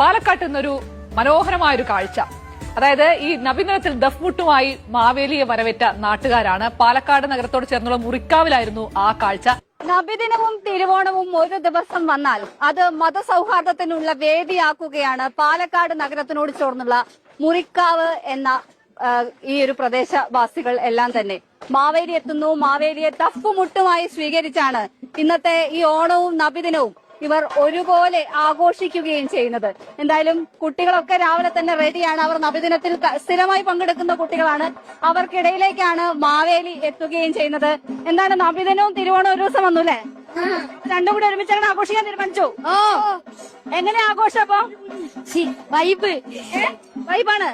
പാലക്കാട്ട് നിന്നൊരു മനോഹരമായൊരു കാഴ്ച. അതായത് ഈ നബിദിനത്തിൽ ദഫ്മുട്ടുമായി മാവേലിയെ വരവേറ്റ നാട്ടുകാരാണ്. പാലക്കാട് നഗരത്തോട് ചേർന്നുള്ള മുറിക്കാവിലായിരുന്നു ആ കാഴ്ച. നബിദിനവും തിരുവോണവും ഒരു ദിവസം വന്നാൽ അത് മതസൗഹാർദ്ദത്തിനുള്ള വേദിയാക്കുകയാണ് പാലക്കാട് നഗരത്തിനോട് ചേർന്നുള്ള മുറിക്കാവ് എന്ന ഈ ഒരു പ്രദേശവാസികൾ എല്ലാം തന്നെ. മാവേലി എത്തുന്നു, മാവേലിയെ തപ്പുമുട്ടുമായി സ്വീകരിച്ചാണ് ഇന്നത്തെ ഈ ഓണവും നബിദിനവും ഇവർ ഒരുപോലെ ആഘോഷിക്കുകയും ചെയ്യുന്നത്. എന്തായാലും കുട്ടികളൊക്കെ രാവിലെ തന്നെ റെഡിയാണ്. അവർ നബിദിനത്തിൽ സ്ഥിരമായി പങ്കെടുക്കുന്ന കുട്ടികളാണ്. അവർക്കിടയിലേക്കാണ് മാവേലി എത്തുകയും ചെയ്യുന്നത്. എന്താണ് നബിദിനവും തിരുവോണവും ഒരു ദിവസം വന്നു അല്ലേ? രണ്ടും കൂടി ഒരുമിച്ചാണ് ആഘോഷിക്കാൻ തീരുമാനിച്ചു. എങ്ങനെ ആഘോഷം അപ്പൊ? വൈബാണ്.